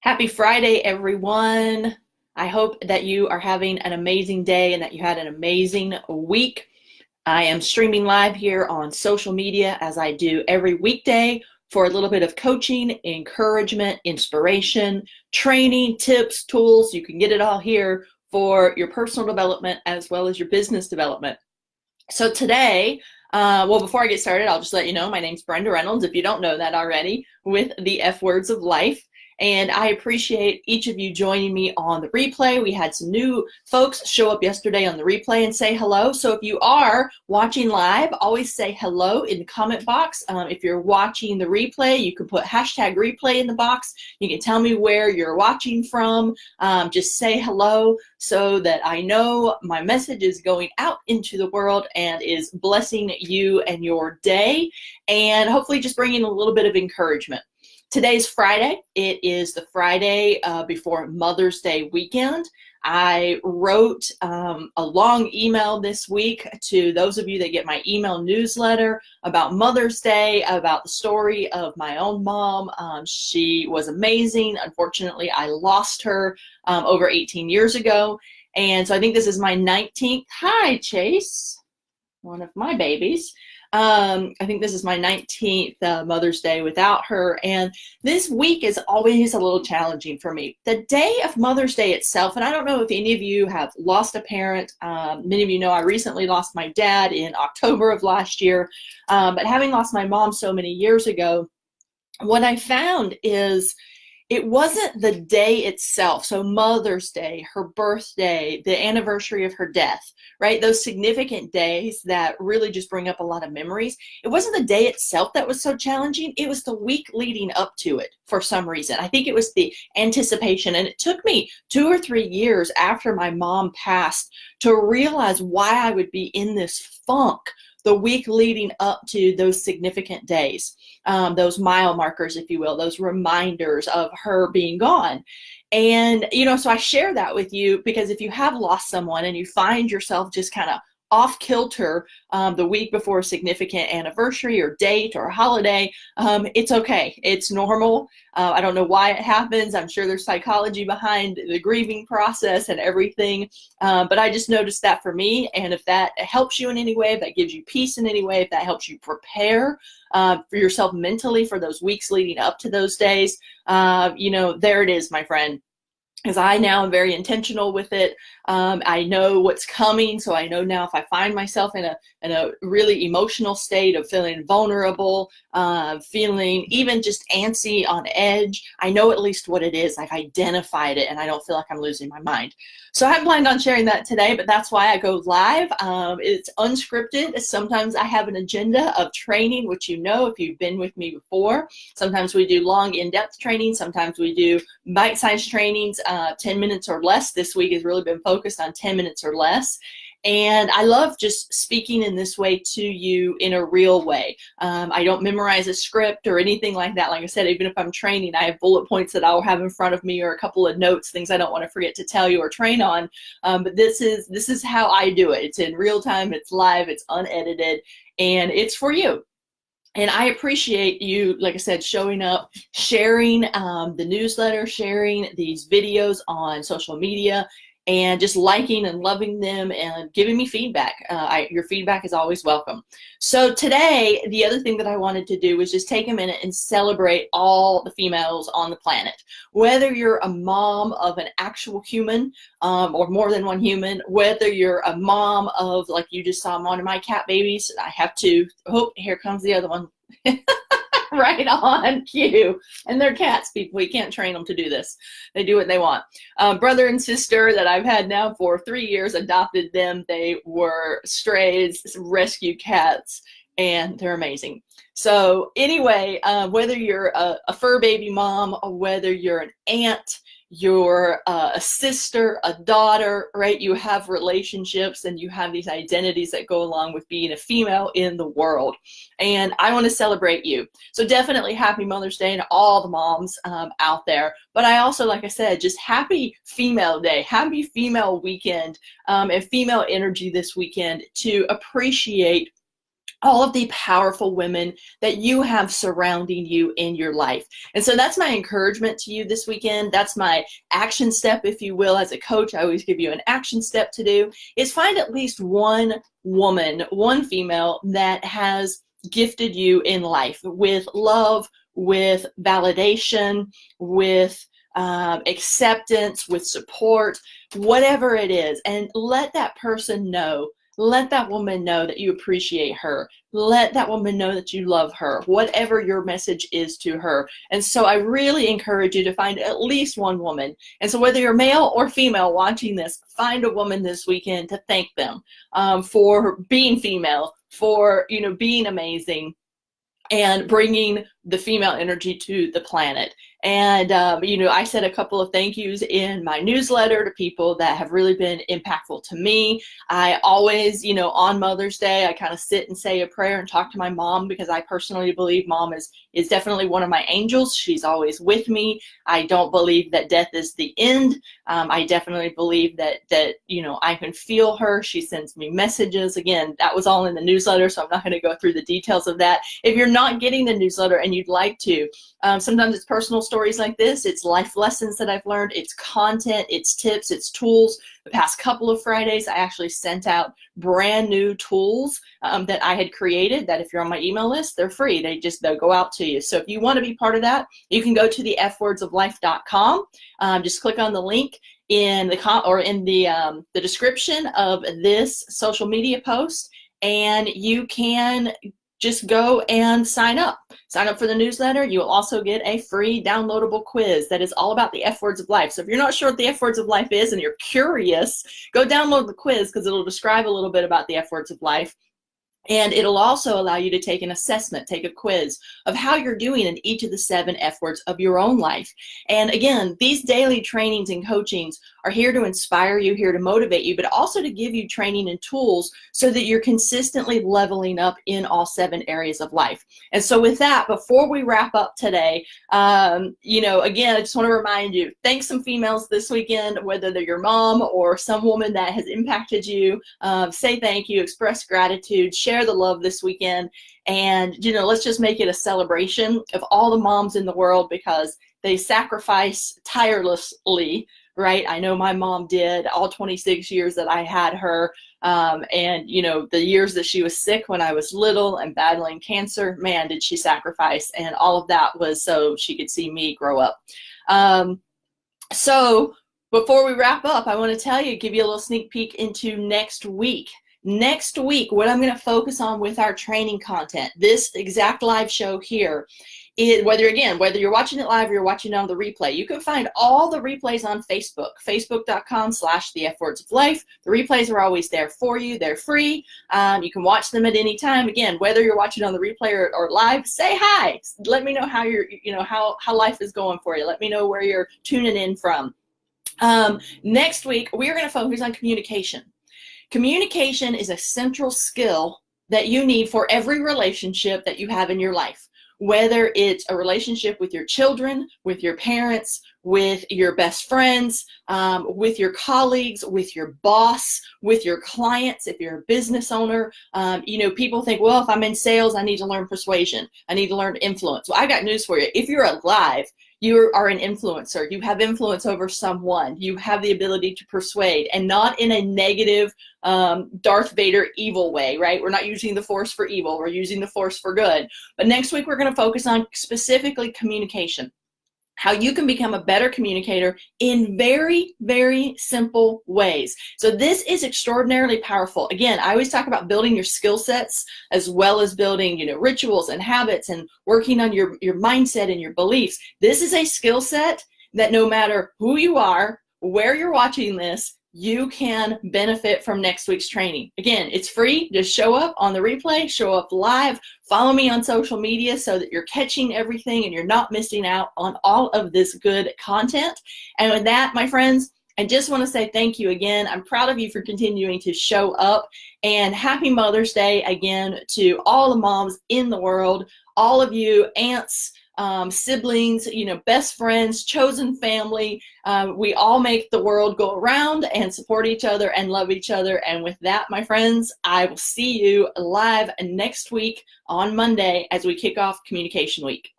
Happy Friday, everyone. I hope that you are having an amazing day and that you had an amazing week. I am streaming live here on social media as I do every weekday for a little bit of coaching, encouragement, inspiration, training, tips, tools. You can get it all here for your personal development as well as your business development. So today, before I get started, I'll just let you know my name's Brenda Reynolds, if you don't know that already, with the F Words of Life. And I appreciate each of you joining me on the replay. We had some new folks show up yesterday on the replay and say hello. So if you are watching live, always say hello in the comment box. If you're watching the replay, you can put hashtag replay in the box. You can tell me where you're watching from. Just say hello so that I know my message is going out into the world and is blessing you and your day, and hopefully just bringing a little bit of encouragement. Today's Friday. It is the Friday before Mother's Day weekend. I wrote a long email this week to those of you that get my email newsletter about Mother's Day, about the story of my own mom. She was amazing. Unfortunately, I lost her over 18 years ago. And so I think this is my 19th. Hi, Chase, one of my babies. I think this is my 19th Mother's Day without her, and this week is always a little challenging for me. The day of Mother's Day itself, and I don't know if any of you have lost a parent. Many of you know I recently lost my dad in October of last year, but having lost my mom so many years ago, what I found is it wasn't the day itself. So Mother's Day, her birthday, the anniversary of her death, right? Those significant days that really just bring up a lot of memories. It wasn't the day itself that was so challenging. It was the week leading up to it for some reason. I think it was the anticipation. And it took me 2 or 3 years after my mom passed to realize why I would be in this funk the week leading up to those significant days, those mile markers, if you will, those reminders of her being gone. And, so I share that with you because if you have lost someone and you find yourself just kind of off kilter the week before a significant anniversary or date or holiday, it's okay. It's normal. I don't know why it happens. I'm sure there's psychology behind the grieving process and everything. But I just noticed that for me. And if that helps you in any way, if that gives you peace in any way, if that helps you prepare for yourself mentally for those weeks leading up to those days, there it is, my friend. Because I now am very intentional with it. I know what's coming, so I know now if I find myself in a really emotional state of feeling vulnerable, feeling even just antsy, on edge, I know at least what it is. I've identified it, and I don't feel like I'm losing my mind. So I haven't planned on sharing that today, but that's why I go live. It's unscripted. Sometimes I have an agenda of training, which you know if you've been with me before. Sometimes we do long, in-depth training. Sometimes we do bite-sized trainings, 10 minutes or less. This week has really been focused on 10 minutes or less. And I love just speaking in this way to you in a real way. I don't memorize a script or anything like that. Like I said, even if I'm training, I have bullet points that I'll have in front of me or a couple of notes, things I don't want to forget to tell you or train on. But this is how I do it. It's in real time, it's live, it's unedited, and it's for you. And I appreciate you, like I said, showing up, sharing the newsletter, sharing these videos on social media, and just liking and loving them and giving me feedback. Your feedback is always welcome. So today, the other thing that I wanted to do was just take a minute and celebrate all the females on the planet. Whether you're a mom of an actual human or more than one human, whether you're a mom of, like you just saw one of my cat babies, I have two. Oh, here comes the other one. Right on cue. And they're cats, people. We can't train them to do this. They do what they want. Brother and sister that I've had now for 3 years, adopted them. They were strays, rescue cats, and they're amazing. So anyway, whether you're a fur baby mom or whether you're an aunt, you're a sister, a daughter, right? You have relationships and you have these identities that go along with being a female in the world. And I want to celebrate you. So definitely happy Mother's Day to all the moms out there. But I also, like I said, just happy Female Day, happy female weekend, and female energy this weekend to appreciate all of the powerful women that you have surrounding you in your life. And so that's my encouragement to you this weekend. That's my action step, if you will. As a coach, I always give you an action step to do, is find at least one woman, one female that has gifted you in life with love, with validation, with acceptance, with support, whatever it is. And let that person know. Let that woman know that you appreciate her. Let that woman know that you love her, whatever your message is to her. And so I really encourage you to find at least one woman. And so whether you're male or female watching this, find a woman this weekend to thank them for being female, for being amazing, and bringing the female energy to the planet. And, I said a couple of thank yous in my newsletter to people that have really been impactful to me. I always, on Mother's Day, I kind of sit and say a prayer and talk to my mom, because I personally believe mom is definitely one of my angels. She's always with me. I don't believe that death is the end. I definitely believe that I can feel her. She sends me messages. Again, that was all in the newsletter, so I'm not going to go through the details of that. If you're not getting the newsletter and you'd like to, sometimes it's personal stories like this. It's life lessons that I've learned. It's content. It's tips. It's tools. The past couple of Fridays, I actually sent out brand new tools that I had created, that if you're on my email list, they're free. They'll go out to you. So if you want to be part of that, you can go to the fwordsoflife.com. Just click on the link in the description of this social media post, and you can just go and sign up. Sign up for the newsletter. You will also get a free downloadable quiz that is all about the F words of life. So if you're not sure what the F words of life is and you're curious, go download the quiz, because it'll describe a little bit about the F words of life. And it'll also allow you to take an assessment, take a quiz of how you're doing in each of the 7 F words of your own life. And again, these daily trainings and coachings are here to inspire you, here to motivate you, but also to give you training and tools so that you're consistently leveling up in all 7 areas of life. And so with that, before we wrap up today, again, I just want to remind you, thank some females this weekend, whether they're your mom or some woman that has impacted you. Say thank you, express gratitude, share the love this weekend, and let's just make it a celebration of all the moms in the world, because they sacrifice tirelessly, right? I know my mom did all 26 years that I had her, and the years that she was sick when I was little and battling cancer, man, did she sacrifice. And all of that was so she could see me grow up. So before we wrap up, I want to give you a little sneak peek into next week. Next week, what I'm going to focus on with our training content, this exact live show here, whether you're watching it live or you're watching it on the replay, you can find all the replays on Facebook, facebook.com/the F Words of Life. The replays are always there for you. They're free. You can watch them at any time. Again, whether you're watching on the replay or live, say hi. Let me know how life is going for you. Let me know where you're tuning in from. Next week, we are going to focus on communication. Communication is a central skill that you need for every relationship that you have in your life, whether it's a relationship with your children, with your parents, with your best friends, with your colleagues, with your boss, with your clients, if you're a business owner. People think, well, if I'm in sales, I need to learn persuasion. I need to learn influence. Well, I got news for you. If you're alive, you are an influencer. You have influence over someone. You have the ability to persuade, and not in a negative, Darth Vader evil way, right? We're not using the force for evil. We're using the force for good. But next week, we're going to focus on specifically communication. How you can become a better communicator in very, very simple ways. So this is extraordinarily powerful. Again, I always talk about building your skill sets as well as building, rituals and habits and working on your mindset and your beliefs. This is a skill set that no matter who you are, where you're watching this, you can benefit from next week's training. Again, it's free. Just show up on the replay, show up live, follow me on social media so that you're catching everything and you're not missing out on all of this good content. And with that, my friends, I just want to say thank you again. I'm proud of you for continuing to show up, and happy Mother's Day again to all the moms in the world, all of you aunts, siblings, best friends, chosen family. We all make the world go around and support each other and love each other. And with that, my friends, I will see you live next week on Monday as we kick off Communication Week.